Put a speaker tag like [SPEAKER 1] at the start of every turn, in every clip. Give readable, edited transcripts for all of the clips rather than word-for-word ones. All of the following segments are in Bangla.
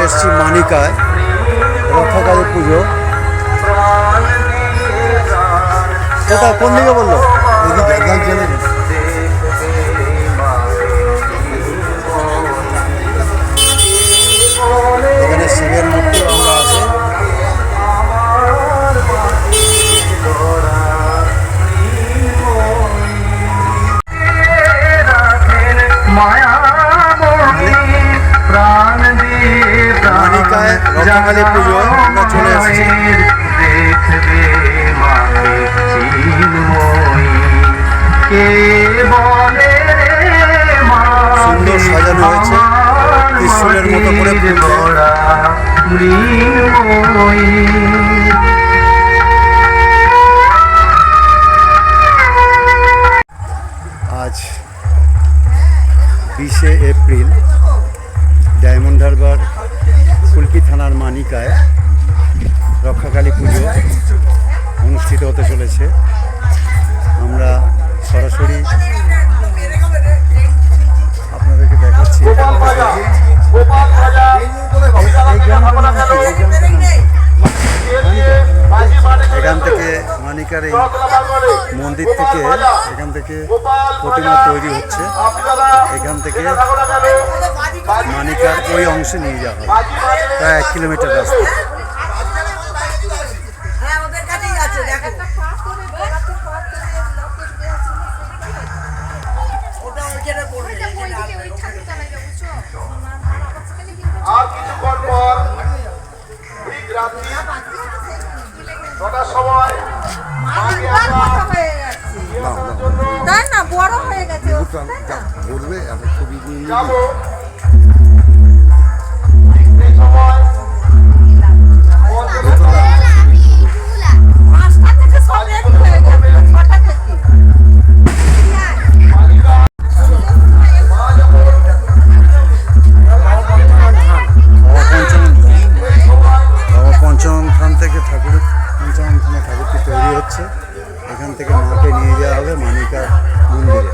[SPEAKER 1] এসেছি মানিকায় রক্ষাকালী পুজো। কোথায় কোন দিকে বললো? এখানে শিবের মূর্তি আমরা আছে। মানিকায় রক্ষাকালী পুজো আমরা চলে এসেছি। সুন্দর সাজানো হয়েছে ত্রিশূলের মতো করে আজ 20শে এপ্রিল ডায়মন্ড হারবার ফুলকি থানার মানিকায় রক্ষাকালী পুজো অনুষ্ঠিত হতে চলেছে। আমরা সরাসরি আপনাদেরকে দেখাচ্ছি। এখান থেকে মানিকার এই মন্দির থেকে এখান থেকে প্রতিমা তৈরি হচ্ছে। এখান থেকে মানিকার ওই অংশে নিয়ে যাওয়া হয়, প্রায় 1 কিলোমিটার রাস্তা।
[SPEAKER 2] আর কিছুক্ষণ পর ঠিক রাত্রি 9টার সময়
[SPEAKER 3] বড় হয়ে গেছে
[SPEAKER 2] যাবো। এই সময়
[SPEAKER 1] ঠাকুরটি তৈরি হচ্ছে। এখান থেকে মাকে নিয়ে যাওয়া হবে মানিকা মন্দিরে।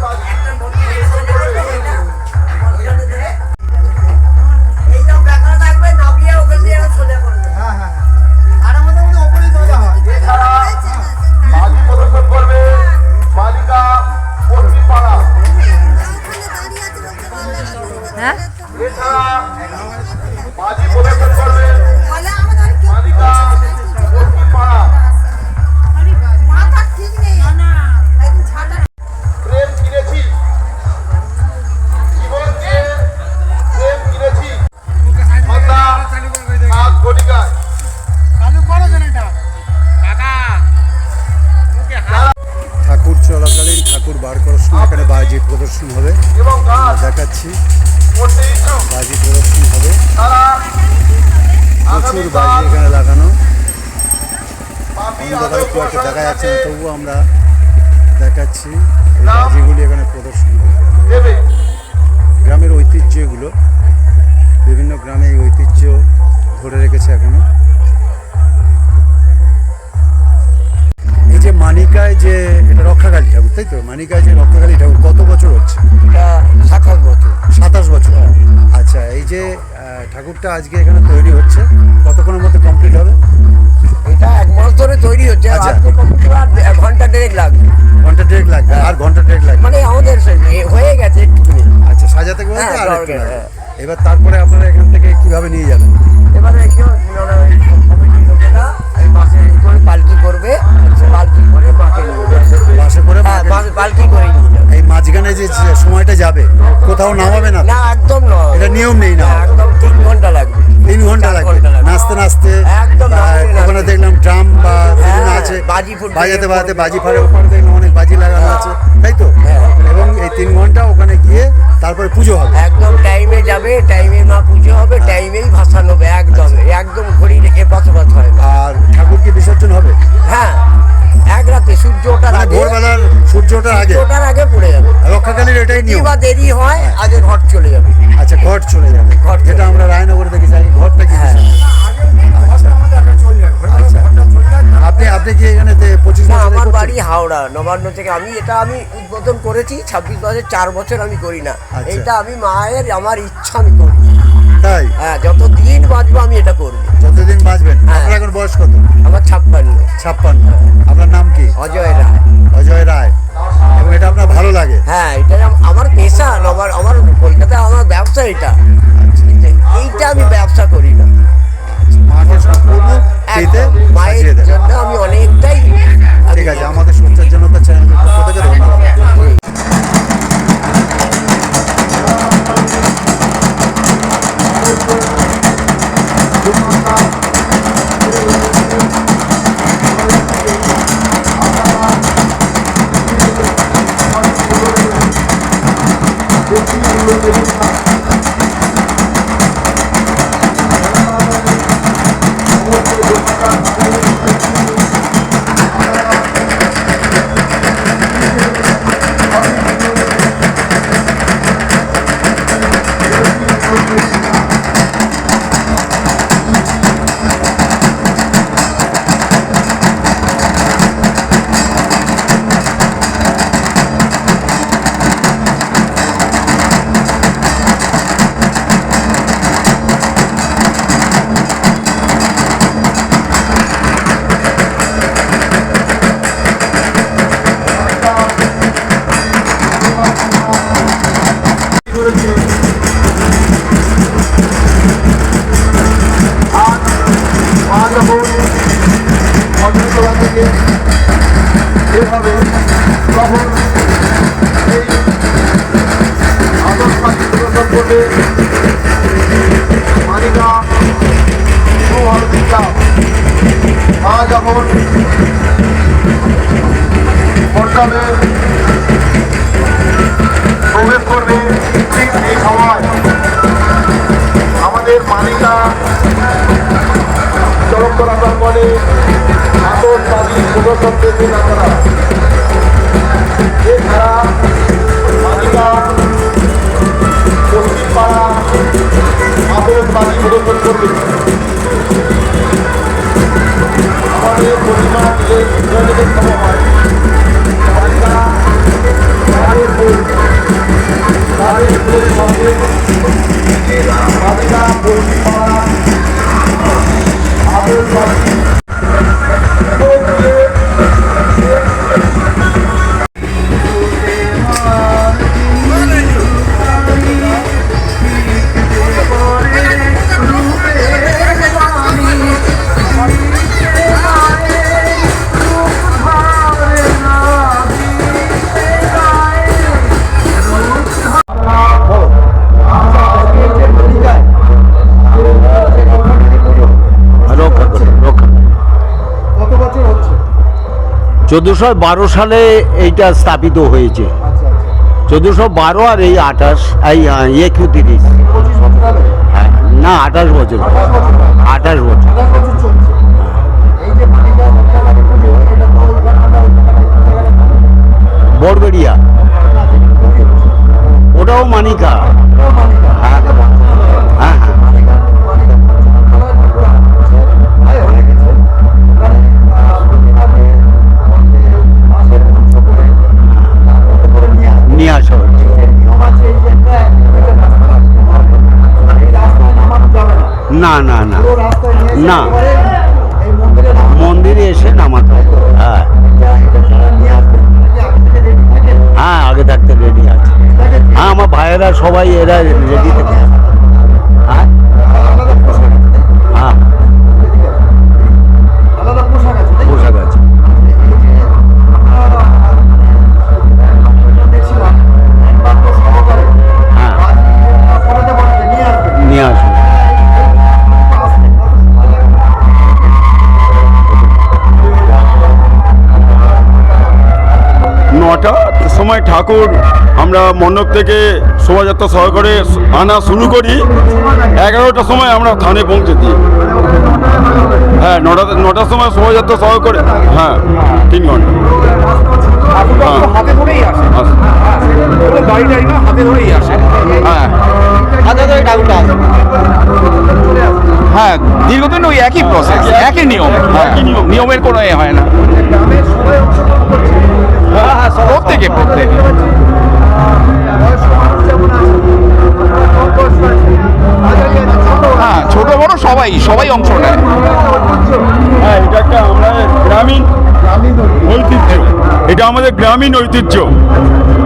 [SPEAKER 1] ঠাকুর চলাকালীন ঠাকুর বার করার সময় এখানে বাজি প্রদর্শন হবে, দেখাচ্ছি। বাজি প্রদর্শন হবে, প্রচুর বাজি এখানে লাগানো। অন্ধকারে খুব একটা দেখা যাচ্ছে না, তবুও আমরা দেখাচ্ছি এই বাজিগুলি এখানে প্রদর্শন হবে। গ্রামের ঐতিহ্য এগুলো, বিভিন্ন গ্রামে এই ঐতিহ্য ধরে রেখেছে এখনো। এই যে মানিকায় যে এটা রক্ষাকালী ঠাকুর, তাই তো? মানিকায় যে রক্ষাকালী ঠাকুর কত বছর হচ্ছে?
[SPEAKER 4] এটা 27 বছর।
[SPEAKER 1] 27 বছর। আচ্ছা, এই যে ঠাকুরটা আজকে এখানে তৈরি হচ্ছে, কতক্ষণের মধ্যে কমপ্লিট হবে?
[SPEAKER 4] এটা 1 মাস ধরে তৈরি হচ্ছে।
[SPEAKER 1] আচ্ছা,
[SPEAKER 4] ঘন্টা 1.5 লাগবে।
[SPEAKER 1] ঘন্টা 1.5 লাগবে, আর ঘন্টা 1.5 লাগবে
[SPEAKER 4] মানে আমাদের হয়ে গেছে একটুখানি।
[SPEAKER 1] আচ্ছা, সাজাতে গেলে আর একটু লাগবে। এবার তারপরে আপনারা এখান থেকে কিভাবে নিয়ে যাবেন?
[SPEAKER 4] এবারে পালকি করবে, পালকি করে মাকে নিয়ে যাবে।
[SPEAKER 1] বাসে করে
[SPEAKER 4] পালকি করে নিয়ে যাবে।
[SPEAKER 1] এই মাঝখানে যে সময়টা যাবে কোথাও নামাবে না?
[SPEAKER 4] না, একদম নয়,
[SPEAKER 1] এটা নিয়ম নেই না?
[SPEAKER 4] একদম 3 ঘন্টা লাগবে।
[SPEAKER 1] 3 ঘন্টা লাগবে নাচতে নাচতে।
[SPEAKER 4] একদম
[SPEAKER 1] ওখানে দেখলাম ড্রাম বা বিভিন্ন আছে, বাজাতে বাজাতে বাজি ফাড়ে। ওখানে দেখলাম অনেক বাজি লাগানো আছে, তাই তো? এবং এই 3 ঘন্টা ওখানে গিয়ে তারপরে পুজো হবে।
[SPEAKER 4] একদম টাইমে যাবে, টাইমে মা পুজো হবে, টাইমেই ভাসান হবে। একদম একদম ঘড়ি এপাশ ওপাশ হয়।
[SPEAKER 1] আর ঠাকুর কি বিসর্জন হবে?
[SPEAKER 4] হ্যাঁ, 1 রাতে সূর্য ওঠার আগে,
[SPEAKER 1] ভোরবেলার সূর্য ওঠার
[SPEAKER 4] আগে পড়ে যাবে।
[SPEAKER 1] রক্ষাকালীর এটাই নিয়ম।
[SPEAKER 4] বা দেরি হয় আগে ঘট চলে যাবে।
[SPEAKER 1] আচ্ছা, ঘট চলে যাবে। ঘট যেটা আমরা রায়নগরে দেখেছি, ঘরটা কি? আপনি কি এখানে 25 বছর?
[SPEAKER 4] আমার বাড়ি হাওড়া, নবান্ন থেকে। আমি উদ্বোধন করেছি 26 বছর, 4 বছর আমি করি না। এটা আমি মায়ের, আমার ইচ্ছা আমি করি।
[SPEAKER 1] তাই
[SPEAKER 4] হ্যাঁ, যতদিন বাঁচবো আমি এটা করবো।
[SPEAKER 1] যতদিন বাঁচবেন।
[SPEAKER 4] হ্যাঁ।
[SPEAKER 1] আপনার এখন বয়স কত?
[SPEAKER 4] আমার 56।
[SPEAKER 1] 56। আপনার নাম কি?
[SPEAKER 4] অজয় রায়।
[SPEAKER 1] অজয় রায়। এবং এটা আপনার ভালো লাগে?
[SPEAKER 4] হ্যাঁ, এটা আমার পেশা, আমার কলকাতায় আমার ব্যবসা এটা। এইটা আমি ব্যবসা করি না।
[SPEAKER 1] মাকে সম্পূর্ণ ফ্রিতে
[SPEAKER 4] একদম,
[SPEAKER 1] সাজিয়ে
[SPEAKER 4] মায়ের
[SPEAKER 1] দেন।
[SPEAKER 4] জন্য আমি অনেকটাই।
[SPEAKER 1] ঠিক আছে, আমাদের সোচ্চার জনতা চ্যানেলের পক্ষ থেকে ধন্যবাদ।
[SPEAKER 2] এভাবে তখন এই আদর্শ প্রদর্শন করবে মানিকা সুভারতীকা। মা যখন পর্যাবে প্রবেশ করবে ঠিক এই সময় আমাদের মানিকা চরক করার পরে আতশবাজি প্রদর্শন করবে তারা। এছাড়া মানিকা পশ্চিমপাড়া আতশবাজি প্রদর্শন করবে। আমাদের প্রতিমা যে ইন্দ্রদেবের সময় মানিকা তাদের সঙ্গে মানিকা পশ্চিমপাড়া আতশবাজি
[SPEAKER 3] রক্ষা করে রক্ষা।
[SPEAKER 1] কত বছর হচ্ছে?
[SPEAKER 3] 1412 সালে এইটা স্থাপিত হয়েছে।
[SPEAKER 1] আচ্ছা আচ্ছা।
[SPEAKER 3] 1412 আর এই 28 এই 31।
[SPEAKER 1] 25 বছর হলো?
[SPEAKER 3] হ্যাঁ, না 28 বছর। 28 বছর।
[SPEAKER 1] 28 বছর চলছে। এই যে মানিকা যাত্রাবাড়ি পুজো, এটা তো
[SPEAKER 3] বড়বেড়িয়া ওটাও মানিকা। হ্যাঁ হ্যাঁ হ্যাঁ। নিয়ে আসা হচ্ছে। না না না না, মন্দিরে এসে নামাতে হবে। হ্যাঁ হ্যাঁ, আগে থাকতে রেডি আছে। হ্যাঁ, আমার ভাইয়েরা সবাই এরা রেডি থাকে। হ্যাঁ হ্যাঁ,
[SPEAKER 1] আলাদা পোশাক আছে, তাই তো?
[SPEAKER 3] পোশাক আছে।
[SPEAKER 1] দেখছিলাম একমাত্র সহকারে
[SPEAKER 3] হ্যাঁ,
[SPEAKER 1] করাতে পারবে, নিয়ে আসবে।
[SPEAKER 3] নিয়ে আসুন।
[SPEAKER 5] নটার সময় ঠাকুর আমরা মণ্ডপ থেকে শোভাযাত্রা সহকারে আনা শুরু করি। 11টার সময় আমরা থানে পৌঁছে দিই। হ্যাঁ, নটার সময় শোভাযাত্রা সহকারে। হ্যাঁ, 3 ঘন্টা। হ্যাঁ,
[SPEAKER 6] হাতে ধরেই আসে,
[SPEAKER 5] আচ্ছা।
[SPEAKER 6] কোনো গাড়ি টাড়ি না, হাতে ধরেই আসে।
[SPEAKER 5] হ্যাঁ
[SPEAKER 6] হ্যাঁ, দীর্ঘদিন ওই একই প্রসেস, একই নিয়ম। হ্যাঁ, নিয়মের কোনো এ হয় না। প্রত্যেকে প্রত্যেকে
[SPEAKER 2] বয়স্ক মানুষ যেমন আছে, কম বয়স্ক আছে,
[SPEAKER 5] এটা আমাদের গ্রামীণ ঐতিহ্য।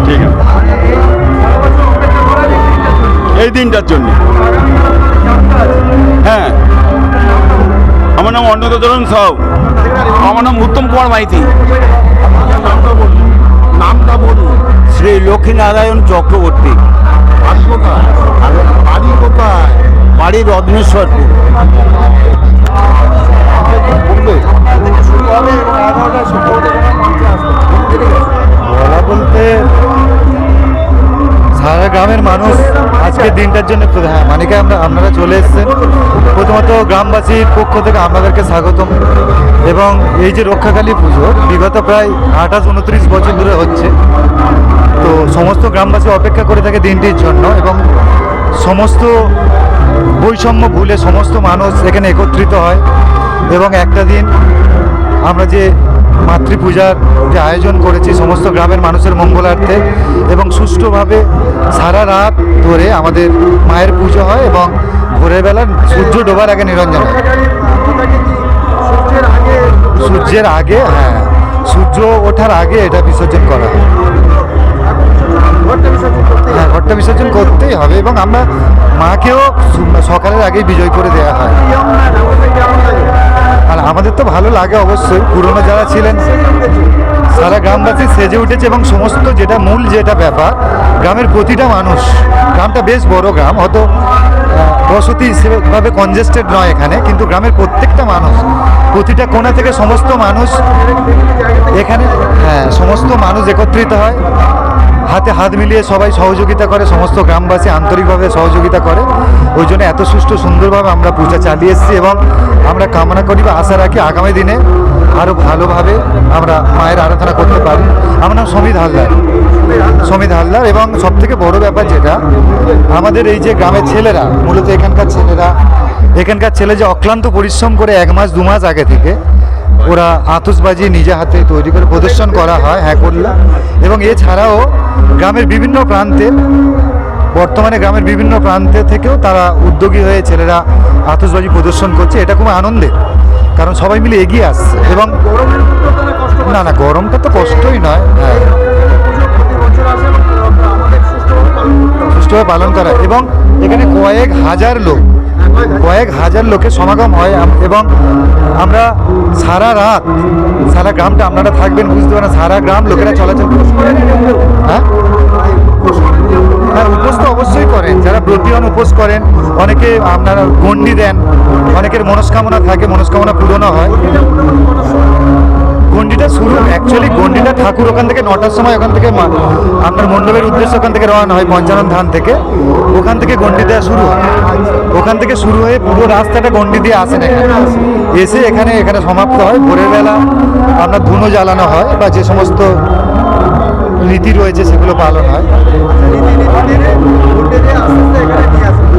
[SPEAKER 5] ঠিক আছে, এই দিনটার জন্য। হ্যাঁ, আমার নাম অন্নদাচরণ সাউ।
[SPEAKER 6] আমার নাম উত্তম কুমার মাইতি।
[SPEAKER 2] নামটা বলুন।
[SPEAKER 3] শ্রী লক্ষ্মীনারায়ণ চক্রবর্তী।
[SPEAKER 2] বাড়ি কোথায়? বাড়ি কোথায়?
[SPEAKER 3] বাড়ি রত্নেশ্বরপুর।
[SPEAKER 1] বলা বলতে সারা গ্রামের মানুষ আজকের দিনটার জন্য হ্যাঁ মানিকে আপনারা চলে এসেছেন। প্রথমত গ্রামবাসীর পক্ষ থেকে আপনাদেরকে স্বাগতম। এবং এই যে রক্ষাকালী পুজো বিগত প্রায় 28-29 বছর ধরে হচ্ছে, তো সমস্ত গ্রামবাসী অপেক্ষা করে থাকে দিনটির জন্য। এবং সমস্ত বৈষম্য ভুলে সমস্ত মানুষ এখানে একত্রিত হয় এবং একটা দিন আমরা যে মাতৃপূজার যে আয়োজন করেছি সমস্ত গ্রামের মানুষের মঙ্গলার্থে, এবং সুষ্ঠুভাবে সারা রাত ধরে আমাদের মায়ের পুজো হয় এবং ভোরের বেলা সূর্য ডোবার আগে নিরঞ্জন হয়। সূর্যের আগে, হ্যাঁ, সূর্য ওঠার আগে এটা বিসর্জন করা হয়। হ্যাঁ, ঘরটা বিসর্জন করতেই হবে এবং আমরা মাকেও সকালের আগেই বিজয় করে দেওয়া হয়। আর আমাদের তো ভালো লাগে অবশ্যই। পুরনো যারা ছিলেন সারা গ্রামবাসী সেজে উঠেছে এবং সমস্ত যেটা মূল যেটা ব্যাপার, গ্রামের প্রতিটা মানুষ, গ্রামটা বেশ বড় গ্রাম, হয়তো বসতি সেভাবে কনজেস্টেড নয় এখানে, কিন্তু গ্রামের প্রত্যেকটা মানুষ, প্রতিটা কোণা থেকে সমস্ত মানুষ এখানে, হ্যাঁ, সমস্ত মানুষ একত্রিত হয়, হাতে হাত মিলিয়ে সবাই সহযোগিতা করে, সমস্ত গ্রামবাসী আন্তরিকভাবে সহযোগিতা করে। ওই জন্য এত সুষ্ঠু সুন্দরভাবে আমরা পূজা চালিয়ে এসেছি এবং আমরা কামনা করি বা আশা রাখি আগামী দিনে আরও ভালোভাবে আমরা মায়ের আরাধনা করতে পারি। আমার নাম সমীর হালদার। এবং সবথেকে বড় ব্যাপার যেটা, আমাদের এই যে গ্রামের ছেলেরা, মূলত এখানকার ছেলে যে অক্লান্ত পরিশ্রম করে 1 মাস 2 মাস আগে থেকে ওরা আতশবাজি নিজে হাতে তৈরি করে প্রদর্শন করা হয়, হ্যাঁ করলে। এবং এছাড়াও গ্রামের বিভিন্ন বিভিন্ন প্রান্তে থেকেও তারা উদ্যোগী হয়ে ছেলেরা আতশবাজি প্রদর্শন করছে। এটা খুব আনন্দের, কারণ সবাই মিলে এগিয়ে আসছে। এবং না গরমটা তো কষ্টই নয়, হ্যাঁ, সুষ্ঠুভাবে পালন করা। এবং এখানে কয়েক হাজার লোকের সমাগম হয় এবং আমরা সারা রাত, সারা গ্রামটা, আপনারা থাকবেন বুঝতে পারেন, সারা গ্রাম লোকেরা চলাচল করে। হ্যাঁ, উপোস তো অবশ্যই করেন, যারা ব্রতীয়ন উপোস করেন, অনেকে আপনারা গণ্ডি দেন, অনেকের মনস্কামনা থাকে, মনস্কামনা পূরণও হয়। গণ্ডিটা অ্যাকচুয়ালি গণ্ডিটা ঠাকুর ওখান থেকে 9টার সময় ওখান থেকে আপনার মণ্ডপের উদ্দেশ্যে ওখান থেকে রওনা হয় পঞ্চানন ধান থেকে, ওখান থেকে গণ্ডি দেওয়া শুরু হয়। ওখান থেকে শুরু হয়ে পুরো রাস্তাটা গণ্ডি দিয়ে আসেন এখানে, এসে এখানে সমাপ্ত হয়। ভোরের বেলা আপনার ধুনো জ্বালানো হয় বা যে সমস্ত রীতি রয়েছে সেগুলো পালন হয়।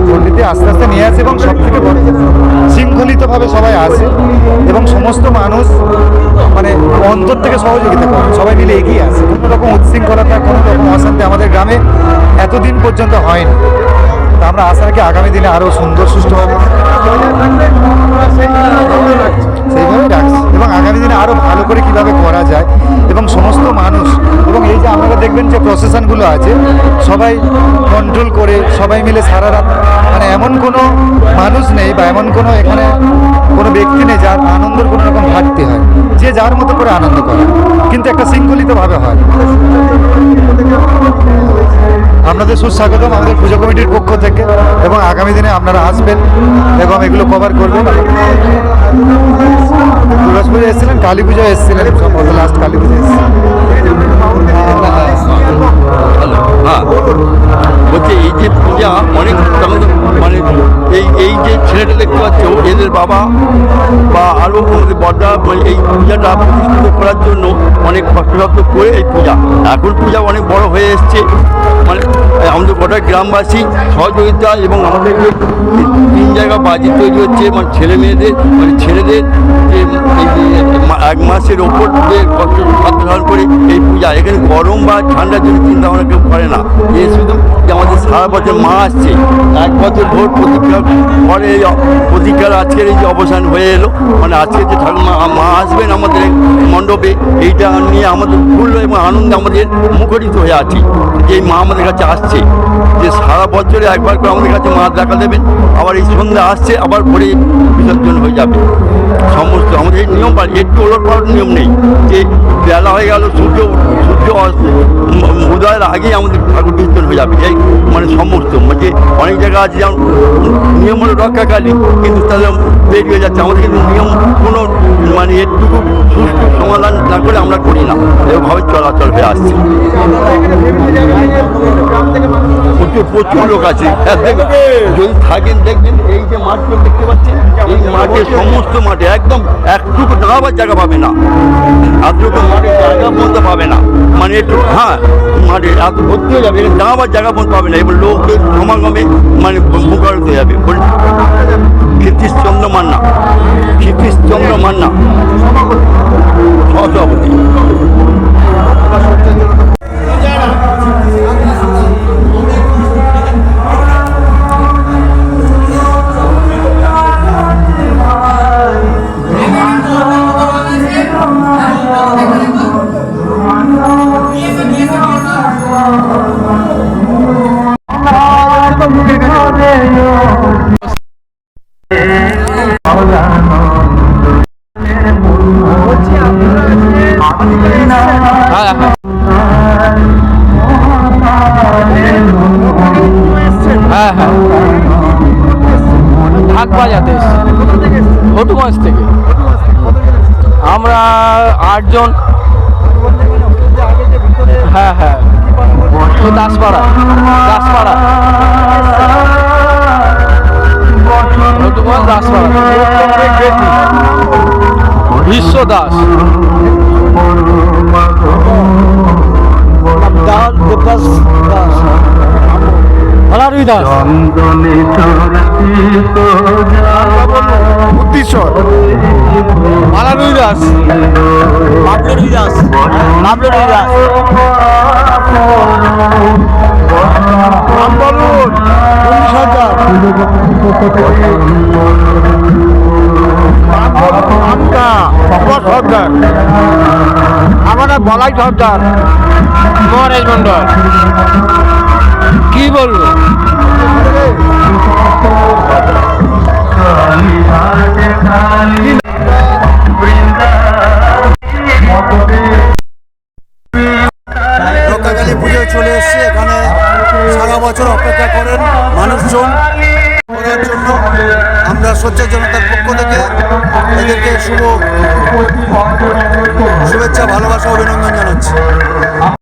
[SPEAKER 1] গণ্ডিতে আস্তে আস্তে নিয়ে আসে এবং সব থেকে শৃঙ্খলিতভাবে সবাই আসে এবং সমস্ত মানুষ মানে অন্তর থেকে সহযোগিতা করে, সবাই মিলে এগিয়ে আসে। কোনো রকম উচ্ছৃঙ্খলতা, কোনো রকম অশান্তি আমাদের গ্রামে এতদিন পর্যন্ত হয়নি। তা আমরা আশা রাখি আগামী দিনে আরও সুন্দর সুষ্ঠুভাবে সেইভাবে রাখছি এবং আগামী দিনে আরও ভালো করে কীভাবে করা যায়। এবং সমস্ত মানুষ, এবং এই যে আপনারা দেখবেন যে প্রসেশনগুলো আছে, সবাই কন্ট্রোল করে সবাই মিলে সারা রাত, মানে এমন কোনো মানুষ নেই বা এমন কোনো এখানে কোনো ব্যক্তি নেই যার আনন্দের কোনো রকম ঘাটতি হয়, যে যার মতো করে আনন্দ করে, কিন্তু একটা শৃঙ্খলিতভাবে হয়। আপনাদের সুস্বাগতম আমাদের পুজো কমিটির পক্ষ থেকে, এবং আগামী দিনে আপনারা আসবেন এবং এগুলো কভার করবেন। দুর্গা পুজো এসেছিলেন, কালী পুজো এসেছিলেন, সম্ভবত লাস্ট কালী পুজো এসেছিলেন।
[SPEAKER 5] হ্যাঁ, বলছি এই যে পূজা অনেক মানে এই যে ছেলেটা দেখতে পাচ্ছ, এদের বাবা বা আরও আমাদের বড়রা এই পূজাটা প্রতিষ্ঠিত করার জন্য অনেক কষ্ট করে এই পূজা, এখন পূজা অনেক বড় হয়ে এসছে। মানে আমাদের গোটা গ্রামবাসী সহযোগিতা এবং আমাদের 3 জায়গা বাজি তৈরি হচ্ছে, মানে ছেলেদের যে এই 1 মাসের ওপর যে কষ্ট সাধন করে এই পূজা, এখানে গরম বা ঠান্ডার জন্য চিন্তা ভাবনা কেউ করে না, এ শুধু যে আমাদের
[SPEAKER 3] সারা বছর মা আসছে, 1 বছর ভোর প্রতীক্ষার পরে এই প্রতীক্ষার আজকের এই যে অবসান হয়ে এলো, মানে আজকে যে ঠাকুমা মা আসবেন আমাদের এই মণ্ডপে, এইটা নিয়ে আমাদের ফুল এবং আনন্দে আমাদের মুখরিত হয়ে আছি যে এই মা আমাদের কাছে আসছে, যে সারা বছরে একবার করে আমাদের কাছে মা দেখা দেবেন, আবার এই সন্ধ্যা আসছে, আবার পরে বিসর্জন হয়ে যাবে। সমস্ত আমাদের এই নিয়ম একটু ওলট পালট নিয়ম নেই যে বেলা হয়ে গেল সূর্য উদয়ের আগেই আমাদের ঠাকুর বিসর্জন হয়ে যাবে, এই মানে সমস্ত মানে অনেক জায়গা আছে যেমন নিয়ম হলো রক্ষাকালী, কিন্তু তাদের দেরি হয়ে যাচ্ছে। আমাদের কিন্তু নিয়ম কোনো মানে এটুকু সুষ্ঠু সমাধান না করে আমরা করি না, এভাবে চলাচল হয়ে আসছে। প্রচুর লোক আছে, যদি থাকেন দেখবেন এই যে মাঠগুলো দেখতে পাচ্ছেন, এই মাঠে সমস্ত মাঠে একদম একটুকু দাঁড়াবার জায়গা পাবে না, এতটুকু মাঠে জায়গা পর্যন্ত পাবে না, মানে একটু হ্যাঁ মাঠে এত ভর্তি হয়ে যাবে, এখানে দাঁড়াবার জায়গা পর্যন্ত পাবে না, এবার লোকের সমাগমে মানে মুখরিত হয়ে যাবে। ক্ষিতীশচন্দ্র মান্না, ক্ষিতীশচন্দ্র মান্না সহসভাপতি।
[SPEAKER 6] হ্যাঁ হ্যাঁ ঢাক বাজাতে ঘটুমাস থেকে আমরা 8 জন। হ্যাঁ হ্যাঁ দাসপাড়া ঘটুমাস দাসপাড়া বিশ্ব দাস মালারুই দাস বুদ্ধিশ্বর মালারুই দাস বাবলুরুই দাস নাম বলুন সরকার সরকার আমরা বলাই সরকার মহারাজ মন্ডল কি বলবো
[SPEAKER 1] রক্ষাকালী পুজো চলে এসছে, এখানে সারা বছর অপেক্ষা করেন মানুষজন করার জন্য। আমরা সোচ্চার জনতার পক্ষ থেকে এদেরকে শুভেচ্ছা, ভালোবাসা, অভিনন্দন জানাচ্ছি।